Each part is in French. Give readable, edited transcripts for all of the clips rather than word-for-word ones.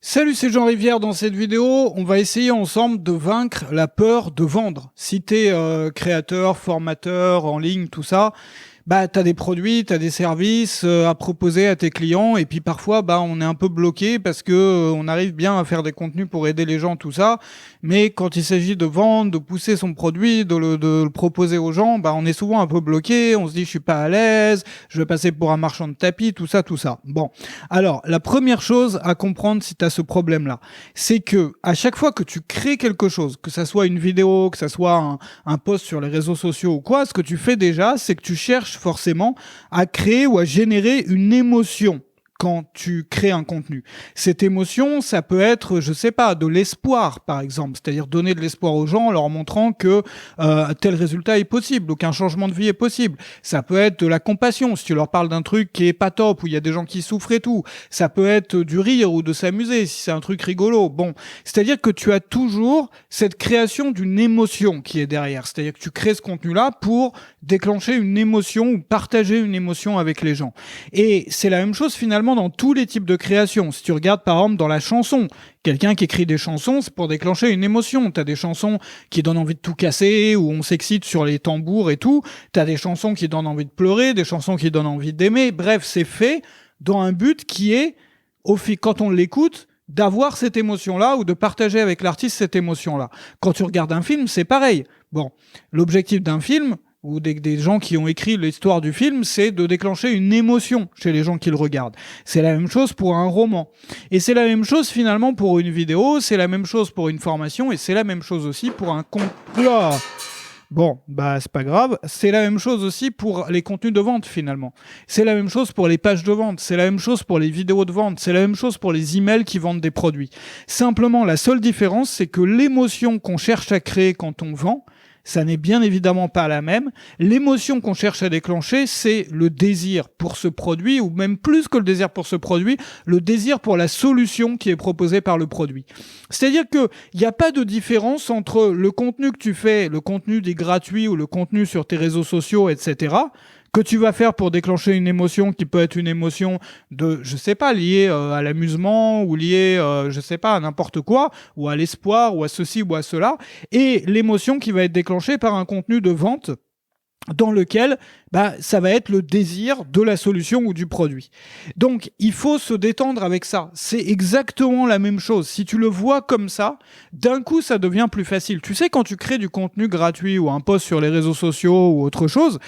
Salut, c'est Jean Rivière. Dans cette vidéo, on va essayer ensemble de vaincre la peur de vendre. Si t'es créateur, formateur, en ligne, tout ça, bah t'as des produits, t'as des services à proposer à tes clients, et puis parfois bah on est un peu bloqué parce que on arrive bien à faire des contenus pour aider les gens, tout ça, mais quand il s'agit de vendre, de pousser son produit, de le proposer aux gens, bah on est souvent un peu bloqué. On se dit je suis pas à l'aise, je vais passer pour un marchand de tapis, tout ça, tout ça. Bon, alors la première chose à comprendre si t'as ce problème-là, c'est que à chaque fois que tu crées quelque chose, que ça soit une vidéo, que ça soit un post sur les réseaux sociaux ou quoi, ce que tu fais déjà, c'est que tu cherches forcément à créer ou à générer une émotion quand tu crées un contenu. Cette émotion, ça peut être, je sais pas, de l'espoir, par exemple. C'est-à-dire donner de l'espoir aux gens en leur montrant que tel résultat est possible ou qu'un changement de vie est possible. Ça peut être de la compassion, si tu leur parles d'un truc qui est pas top, où il y a des gens qui souffrent et tout. Ça peut être du rire ou de s'amuser, si c'est un truc rigolo. Bon, c'est-à-dire que tu as toujours cette création d'une émotion qui est derrière. C'est-à-dire que tu crées ce contenu-là pour déclencher une émotion ou partager une émotion avec les gens. Et c'est la même chose finalement dans tous les types de création. Si tu regardes par exemple dans la chanson, quelqu'un qui écrit des chansons, c'est pour déclencher une émotion. T'as des chansons qui donnent envie de tout casser, où on s'excite sur les tambours et tout. T'as des chansons qui donnent envie de pleurer, des chansons qui donnent envie d'aimer. Bref, c'est fait dans un but qui est, quand on l'écoute, d'avoir cette émotion-là ou de partager avec l'artiste cette émotion-là. Quand tu regardes un film, c'est pareil. Bon, l'objectif d'un film, ou des gens qui ont écrit l'histoire du film, c'est de déclencher une émotion chez les gens qui le regardent. C'est la même chose pour un roman. Et c'est la même chose finalement pour une vidéo, c'est la même chose pour une formation, et c'est la même chose aussi pour un compte. Oula ! Bon, bah c'est pas grave. C'est la même chose aussi pour les contenus de vente finalement. C'est la même chose pour les pages de vente. C'est la même chose pour les vidéos de vente. C'est la même chose pour les emails qui vendent des produits. Simplement, la seule différence, c'est que l'émotion qu'on cherche à créer quand on vend, ça n'est bien évidemment pas la même. L'émotion qu'on cherche à déclencher, c'est le désir pour ce produit, ou même plus que le désir pour ce produit, le désir pour la solution qui est proposée par le produit. C'est-à-dire qu'il n'y a pas de différence entre le contenu que tu fais, le contenu des gratuits ou le contenu sur tes réseaux sociaux, etc., que tu vas faire pour déclencher une émotion qui peut être une émotion de, je sais pas, liée à l'amusement ou liée, je sais pas, à n'importe quoi, ou à l'espoir, ou à ceci ou à cela, et l'émotion qui va être déclenchée par un contenu de vente dans lequel ça va être le désir de la solution ou du produit. Donc, il faut se détendre avec ça. C'est exactement la même chose. Si tu le vois comme ça, d'un coup, ça devient plus facile. Tu sais, quand tu crées du contenu gratuit ou un post sur les réseaux sociaux ou autre chose,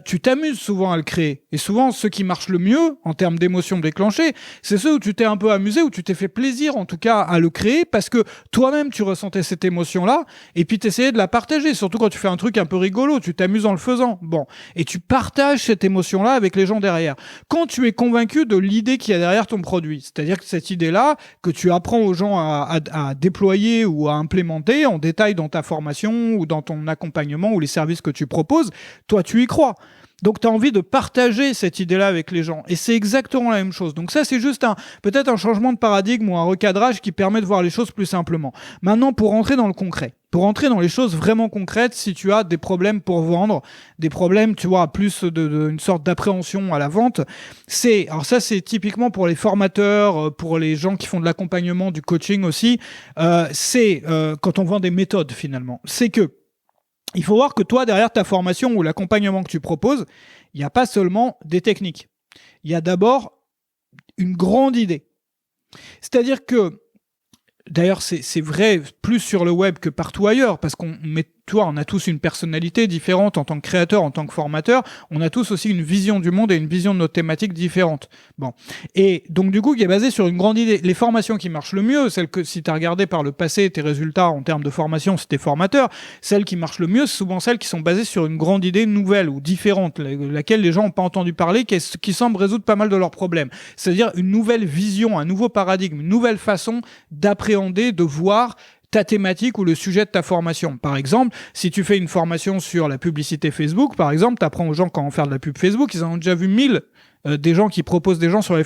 tu t'amuses souvent à le créer. Et souvent, ceux qui marchent le mieux, en termes d'émotions déclenchées, c'est ceux où tu t'es un peu amusé, où tu t'es fait plaisir, en tout cas, à le créer, parce que toi-même, tu ressentais cette émotion-là, et puis t'essayais de la partager. Surtout quand tu fais un truc un peu rigolo, tu t'amuses en le faisant. Bon. Et tu partages cette émotion-là avec les gens derrière. Quand tu es convaincu de l'idée qu'il y a derrière ton produit, c'est-à-dire que cette idée-là, que tu apprends aux gens à déployer ou à implémenter en détail dans ta formation ou dans ton accompagnement ou les services que tu proposes, toi, tu y crois. Donc, tu as envie de partager cette idée-là avec les gens. Et c'est exactement la même chose. Donc ça, c'est juste peut-être un changement de paradigme ou un recadrage qui permet de voir les choses plus simplement. Maintenant, pour rentrer dans le concret, pour entrer dans les choses vraiment concrètes, si tu as des problèmes pour vendre, des problèmes, tu vois, plus une sorte d'appréhension à la vente, alors ça, c'est typiquement pour les formateurs, pour les gens qui font de l'accompagnement, du coaching aussi, quand on vend des méthodes finalement. C'est que il faut voir que toi, derrière ta formation ou l'accompagnement que tu proposes, il n'y a pas seulement des techniques. Il y a d'abord une grande idée. C'est-à-dire que, d'ailleurs, c'est vrai plus sur le web que partout ailleurs, parce on a tous une personnalité différente en tant que créateur, en tant que formateur. On a tous aussi une vision du monde et une vision de nos thématiques différentes. Bon. Et donc, du coup, qui est basé sur une grande idée. Les formations qui marchent le mieux, celles que, si tu as regardé par le passé tes résultats en termes de formation, si t'es formateur, celles qui marchent le mieux, c'est souvent celles qui sont basées sur une grande idée nouvelle ou différente, laquelle les gens n'ont pas entendu parler, qui semble résoudre pas mal de leurs problèmes. C'est-à-dire une nouvelle vision, un nouveau paradigme, une nouvelle façon d'appréhender, de voir ta thématique ou le sujet de ta formation. Par exemple, si tu fais une formation sur la publicité Facebook, par exemple, tu apprends aux gens comment faire de la pub Facebook, ils en ont déjà vu 1000 des gens qui proposent des gens sur la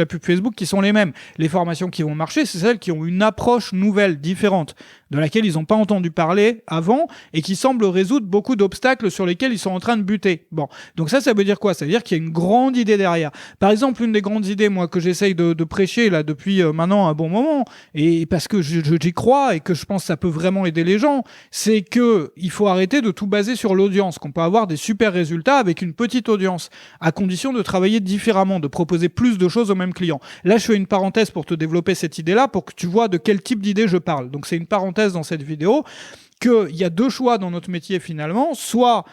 pub Facebook qui sont les mêmes. Les formations qui vont marcher, c'est celles qui ont une approche nouvelle, différente. de laquelle ils n'ont pas entendu parler avant et qui semble résoudre beaucoup d'obstacles sur lesquels ils sont en train de buter. Bon, donc ça veut dire quoi? Ça veut dire qu'il y a une grande idée derrière. Par exemple, une des grandes idées, moi, que j'essaye de prêcher là depuis maintenant un bon moment, et parce que j'y crois et que je pense que ça peut vraiment aider les gens, c'est que il faut arrêter de tout baser sur l'audience, qu'on peut avoir des super résultats avec une petite audience, à condition de travailler différemment, de proposer plus de choses aux mêmes clients. Là, je fais une parenthèse pour te développer cette idée-là, pour que tu vois de quel type d'idée je parle. Donc c'est une parenthèse dans cette vidéo, qu'il y a deux choix dans notre métier finalement. Soit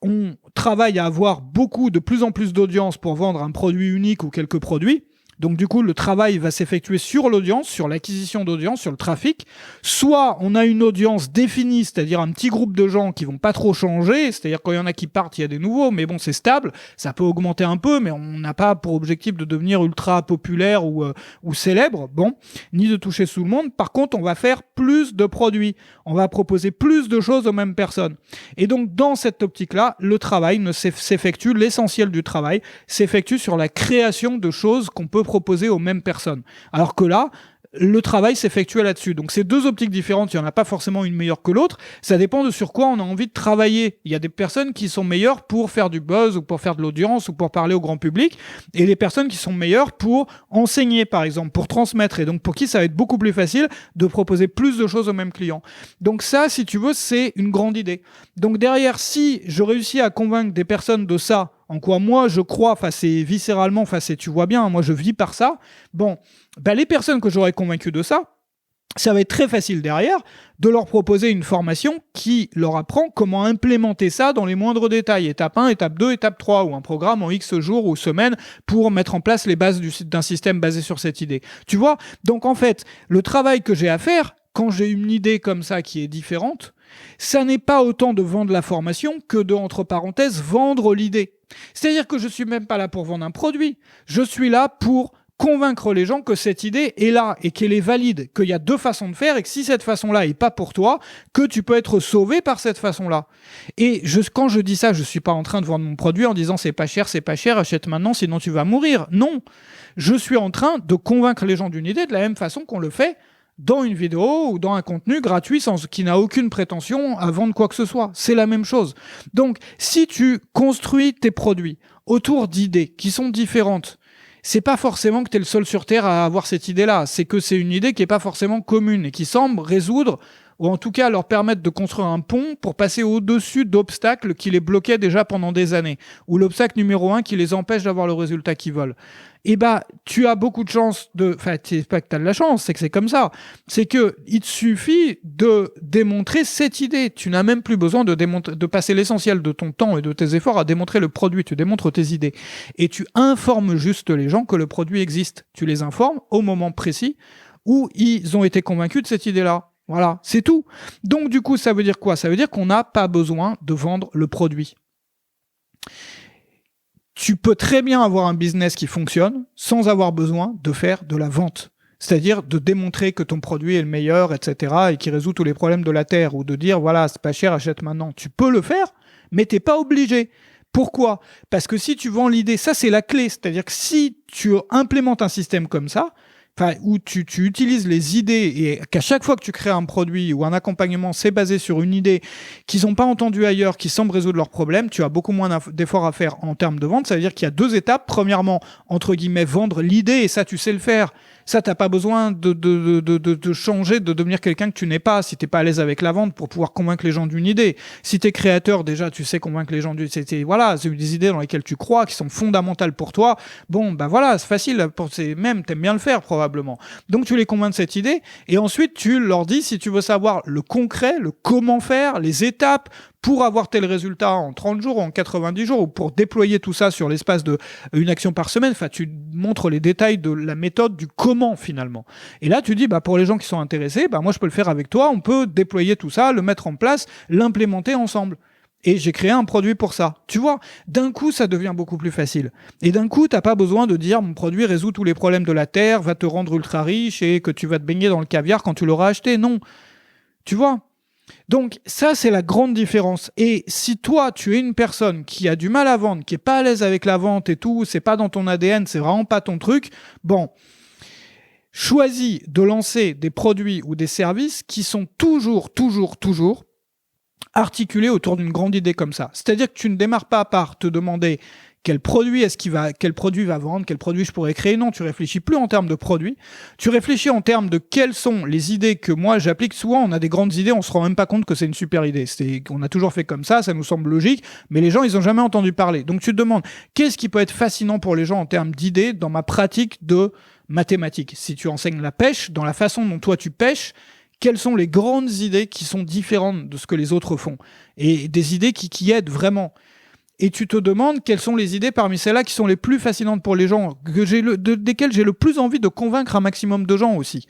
on travaille à avoir de plus en plus d'audience pour vendre un produit unique ou quelques produits. Donc du coup, le travail va s'effectuer sur l'audience, sur l'acquisition d'audience, sur le trafic. Soit on a une audience définie, c'est-à-dire un petit groupe de gens qui vont pas trop changer, c'est-à-dire quand il y en a qui partent, il y a des nouveaux, mais bon, c'est stable, ça peut augmenter un peu, mais on n'a pas pour objectif de devenir ultra populaire ou célèbre, bon, ni de toucher tout le monde. Par contre, on va faire plus de produits, on va proposer plus de choses aux mêmes personnes. Et donc, dans cette optique-là, le travail s'effectue, l'essentiel du travail s'effectue sur la création de choses qu'on peut proposer aux mêmes personnes. Alors que là, le travail s'effectue là-dessus. Donc c'est deux optiques différentes, il n'y en a pas forcément une meilleure que l'autre, ça dépend de sur quoi on a envie de travailler. Il y a des personnes qui sont meilleures pour faire du buzz ou pour faire de l'audience ou pour parler au grand public, et des personnes qui sont meilleures pour enseigner par exemple, pour transmettre, et donc pour qui ça va être beaucoup plus facile de proposer plus de choses aux mêmes clients. Donc ça, si tu veux, c'est une grande idée. Donc derrière, si je réussis à convaincre des personnes de ça, en quoi moi je crois, enfin c'est viscéralement, enfin c'est, tu vois bien, moi je vis par ça, bon, ben les personnes que j'aurais convaincues de ça va être très facile derrière de leur proposer une formation qui leur apprend comment implémenter ça dans les moindres détails, étape 1, étape 2, étape 3, ou un programme en X jours ou semaines pour mettre en place les bases d'un système basé sur cette idée. Tu vois? Donc en fait, le travail que j'ai à faire, quand j'ai une idée comme ça qui est différente, ça n'est pas autant de vendre la formation que de, entre parenthèses, vendre l'idée. C'est-à-dire que je suis même pas là pour vendre un produit, je suis là pour convaincre les gens que cette idée est là et qu'elle est valide, qu'il y a deux façons de faire et que si cette façon-là est pas pour toi, que tu peux être sauvé par cette façon-là. Et quand je dis ça, je suis pas en train de vendre mon produit en disant c'est pas cher, achète maintenant sinon tu vas mourir. Non, je suis en train de convaincre les gens d'une idée de la même façon qu'on le fait dans une vidéo ou dans un contenu gratuit qui n'a aucune prétention à vendre quoi que ce soit. C'est la même chose. Donc, si tu construis tes produits autour d'idées qui sont différentes, c'est pas forcément que tu es le seul sur Terre à avoir cette idée-là. C'est que c'est une idée qui est pas forcément commune et qui semble résoudre, ou en tout cas leur permettre de construire un pont pour passer au-dessus d'obstacles qui les bloquaient déjà pendant des années, ou l'obstacle numéro 1 qui les empêche d'avoir le résultat qu'ils veulent. Et tu as beaucoup de chance enfin, c'est pas que tu as de la chance, c'est que c'est comme ça. C'est que il te suffit de démontrer cette idée. Tu n'as même plus besoin de passer l'essentiel de ton temps et de tes efforts à démontrer le produit. Tu démontres tes idées. Et tu informes juste les gens que le produit existe. Tu les informes au moment précis où ils ont été convaincus de cette idée-là. Voilà, c'est tout. Donc du coup, ça veut dire quoi? Ça veut dire qu'on n'a pas besoin de vendre le produit. Tu peux très bien avoir un business qui fonctionne sans avoir besoin de faire de la vente. C'est-à-dire de démontrer que ton produit est le meilleur, etc., et qui résout tous les problèmes de la Terre, ou de dire, voilà, c'est pas cher, achète maintenant. Tu peux le faire, mais t'es pas obligé. Pourquoi? Parce que si tu vends l'idée, ça c'est la clé. C'est-à-dire que si tu implémentes un système comme ça, où tu utilises les idées et qu'à chaque fois que tu crées un produit ou un accompagnement, c'est basé sur une idée qu'ils n'ont pas entendue ailleurs, qui semble résoudre leurs problèmes, tu as beaucoup moins d'efforts à faire en termes de vente. Ça veut dire qu'il y a deux étapes. Premièrement, entre guillemets, vendre l'idée, et ça, tu sais le faire. Ça, t'as pas besoin de changer, de devenir quelqu'un que tu n'es pas, si t'es pas à l'aise avec la vente, pour pouvoir convaincre les gens d'une idée. Si t'es créateur, déjà, tu sais convaincre les gens voilà, c'est des idées dans lesquelles tu crois, qui sont fondamentales pour toi. Bon, voilà, c'est facile, même, t'aimes bien le faire, probablement. Donc, tu les convaincs de cette idée, et ensuite, tu leur dis, si tu veux savoir le concret, le comment faire, les étapes, pour avoir tel résultat en 30 jours, en 90 jours, ou pour déployer tout ça sur l'espace d'une action par semaine, enfin, tu montres les détails de la méthode, du comment, finalement. Et là, tu dis, pour les gens qui sont intéressés, moi, je peux le faire avec toi, on peut déployer tout ça, le mettre en place, l'implémenter ensemble. Et j'ai créé un produit pour ça. Tu vois, d'un coup, ça devient beaucoup plus facile. Et d'un coup, t'as pas besoin de dire, mon produit résout tous les problèmes de la Terre, va te rendre ultra riche, et que tu vas te baigner dans le caviar quand tu l'auras acheté. Non. Tu vois? Donc ça, c'est la grande différence. Et si toi, tu es une personne qui a du mal à vendre, qui est pas à l'aise avec la vente et tout, c'est pas dans ton ADN, c'est vraiment pas ton truc, bon, choisis de lancer des produits ou des services qui sont toujours articulés autour d'une grande idée comme ça. C'est-à-dire que tu ne démarres pas par te demander quel produit va vendre, quel produit je pourrais créer. Non, tu réfléchis plus en termes de produits. Tu réfléchis en termes de quelles sont les idées que moi j'applique. Souvent, on a des grandes idées, on se rend même pas compte que c'est une super idée. On a toujours fait comme ça nous semble logique, mais les gens, ils ont jamais entendu parler. Donc tu te demandes, qu'est-ce qui peut être fascinant pour les gens en termes d'idées dans ma pratique de mathématiques? Si tu enseignes la pêche, dans la façon dont toi tu pêches, quelles sont les grandes idées qui sont différentes de ce que les autres font? Et des idées qui aident vraiment. Et tu te demandes quelles sont les idées parmi celles-là qui sont les plus fascinantes pour les gens, desquelles j'ai le plus envie de convaincre un maximum de gens aussi.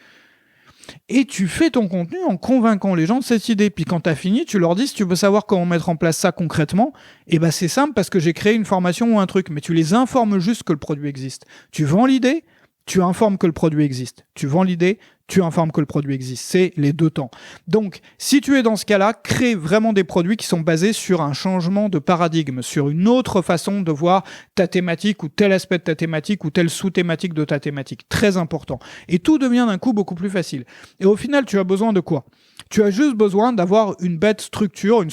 Et tu fais ton contenu en convainquant les gens de cette idée. Puis quand tu as fini, tu leur dis, si tu veux savoir comment mettre en place ça concrètement, eh ben c'est simple parce que j'ai créé une formation ou un truc. Mais tu les informes juste que le produit existe. Tu vends l'idée, tu informes que le produit existe. Tu vends l'idée, tu informes que le produit existe. C'est les deux temps. Donc, si tu es dans ce cas-là, crée vraiment des produits qui sont basés sur un changement de paradigme, sur une autre façon de voir ta thématique ou tel aspect de ta thématique ou telle sous-thématique de ta thématique. Très important. Et tout devient d'un coup beaucoup plus facile. Et au final, tu as besoin de quoi ? Tu as juste besoin d'avoir une bête structure,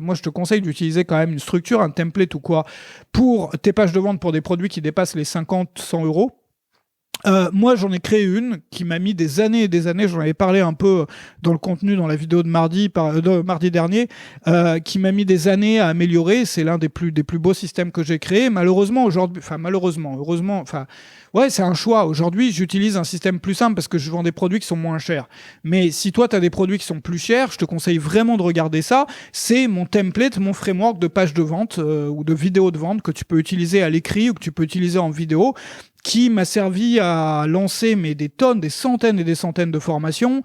moi je te conseille d'utiliser quand même une structure, un template ou quoi, pour tes pages de vente pour des produits qui dépassent les 50-100 euros. Moi, j'en ai créé une qui m'a mis des années et des années. J'en avais parlé un peu dans le contenu, dans la vidéo de mardi dernier, qui m'a mis des années à améliorer. C'est l'un des plus beaux systèmes que j'ai créé. Heureusement, c'est un choix. Aujourd'hui, j'utilise un système plus simple parce que je vends des produits qui sont moins chers. Mais si toi, tu as des produits qui sont plus chers, je te conseille vraiment de regarder ça. C'est mon template, mon framework de page de vente ou de vidéo de vente que tu peux utiliser à l'écrit ou que tu peux utiliser en vidéo, qui m'a servi à lancer des tonnes, des centaines et des centaines de formations,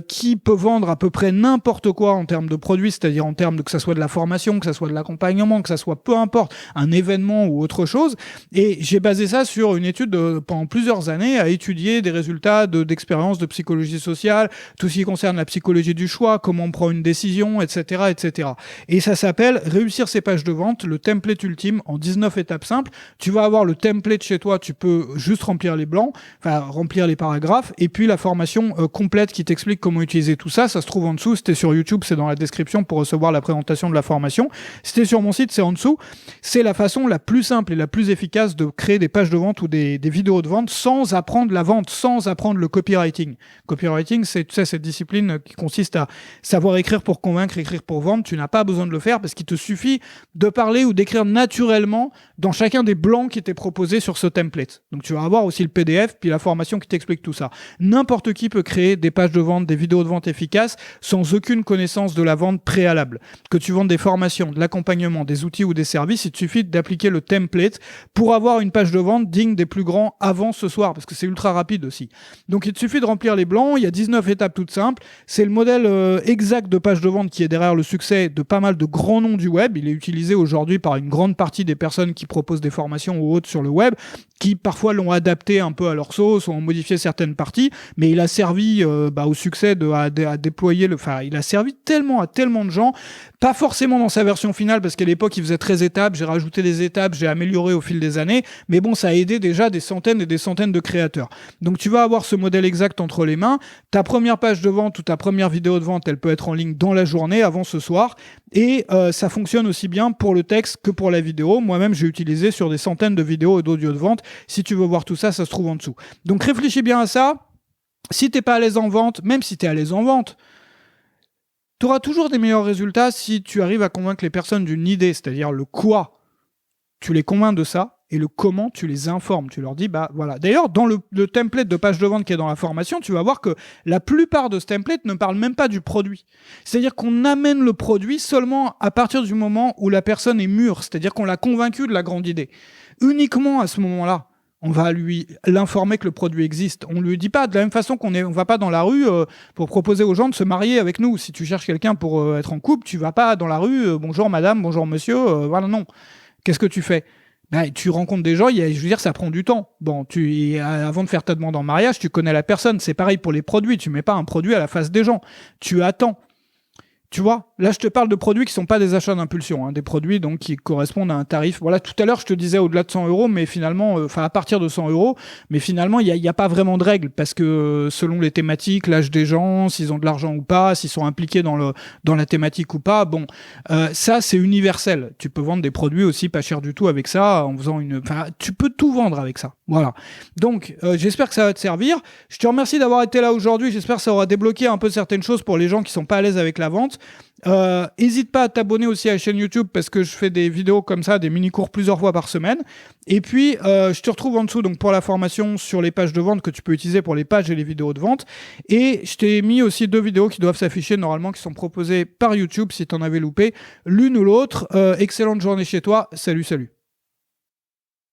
qui peut vendre à peu près n'importe quoi en termes de produits, c'est-à-dire en termes de que ça soit de la formation, que ça soit de l'accompagnement, que ça soit peu importe, un événement ou autre chose. Et j'ai basé ça sur une étude pendant plusieurs années à étudier des résultats d'expériences de psychologie sociale, tout ce qui concerne la psychologie du choix, comment on prend une décision, etc., etc. Et ça s'appelle Réussir ses pages de vente, le template ultime en 19 étapes simples. Tu vas avoir le template chez toi, tu peux juste remplir les blancs, remplir les paragraphes, et puis la formation complète qui t'explique comment utiliser tout ça, ça se trouve en dessous. Si t'es sur YouTube, c'est dans la description pour recevoir la présentation de la formation. Si t'es sur mon site, c'est en dessous. C'est la façon la plus simple et la plus efficace de créer des pages de vente ou des vidéos de vente sans apprendre la vente, sans apprendre le copywriting. Copywriting, c'est cette discipline qui consiste à savoir écrire pour convaincre, écrire pour vendre. Tu n'as pas besoin de le faire parce qu'il te suffit de parler ou d'écrire naturellement dans chacun des blancs qui t'est proposé sur ce template. Donc tu vas avoir aussi le PDF, puis la formation qui t'explique tout ça. N'importe qui peut créer des pages de vente, des vidéos de vente efficaces sans aucune connaissance de la vente préalable. Que tu vendes des formations, de l'accompagnement, des outils ou des services, il te suffit d'appliquer le template pour avoir une page de vente digne des plus grands avant ce soir, parce que c'est ultra rapide aussi. Donc il te suffit de remplir les blancs, il y a 19 étapes toutes simples. C'est le modèle exact de page de vente qui est derrière le succès de pas mal de grands noms du web. Il est utilisé aujourd'hui par une grande partie des personnes qui proposent des formations ou autres sur le web, qui parfois l'ont adapté un peu à leur sauce, ont modifié certaines parties, mais il a servi au succès à déployer il a servi tellement à tellement de gens, pas forcément dans sa version finale, parce qu'à l'époque il faisait 13 étapes, j'ai rajouté des étapes, j'ai amélioré au fil des années, mais bon, ça a aidé déjà des centaines et des centaines de créateurs. Donc tu vas avoir ce modèle exact entre les mains. Ta première page de vente ou ta première vidéo de vente, elle peut être en ligne dans la journée, avant ce soir, et ça fonctionne aussi bien pour le texte que pour la vidéo. Moi-même, j'ai utilisé sur des centaines de vidéos et d'audio de vente. Si tu veux voir tout ça, ça se trouve en dessous. Donc réfléchis bien à ça. Si t'es pas à l'aise en vente, même si t'es à l'aise en vente, tu auras toujours des meilleurs résultats si tu arrives à convaincre les personnes d'une idée, c'est-à-dire le quoi. Tu les convaincs de ça, et le comment, tu les informes. Tu leur dis, voilà. D'ailleurs, dans le template de page de vente qui est dans la formation, tu vas voir que la plupart de ce template ne parle même pas du produit. C'est-à-dire qu'on amène le produit seulement à partir du moment où la personne est mûre, c'est-à-dire qu'on l'a convaincu de la grande idée. Uniquement à ce moment-là, on va l'informer que le produit existe. On ne lui dit pas de la même façon on va pas dans la rue pour proposer aux gens de se marier avec nous. Si tu cherches quelqu'un pour être en couple, tu vas pas dans la rue, bonjour madame, bonjour monsieur, voilà, non. Qu'est-ce que tu fais ? Tu rencontres des gens, je veux dire, ça prend du temps. Bon, avant de faire ta demande en mariage, tu connais la personne. C'est pareil pour les produits. Tu mets pas un produit à la face des gens. Tu attends. Tu vois, Là, je te parle de produits qui sont pas des achats d'impulsion, hein, des produits donc qui correspondent à un tarif. Voilà, tout à l'heure, je te disais au-delà de 100 euros, mais finalement, à partir de 100 euros, mais finalement, il y a pas vraiment de règles parce que selon les thématiques, l'âge des gens, s'ils ont de l'argent ou pas, s'ils sont impliqués dans la thématique ou pas, bon, ça, c'est universel. Tu peux vendre des produits aussi pas chers du tout avec ça, en faisant tu peux tout vendre avec ça. Voilà. Donc, j'espère que ça va te servir. Je te remercie d'avoir été là aujourd'hui. J'espère que ça aura débloqué un peu certaines choses pour les gens qui sont pas à l'aise avec la vente. N'hésite pas à t'abonner aussi à la chaîne YouTube parce que je fais des vidéos comme ça, des mini-cours plusieurs fois par semaine. Et puis, je te retrouve en dessous donc pour la formation sur les pages de vente que tu peux utiliser pour les pages et les vidéos de vente. Et je t'ai mis aussi 2 vidéos qui doivent s'afficher normalement, qui sont proposées par YouTube si tu en avais loupé l'une ou l'autre. Excellente journée chez toi. Salut, salut.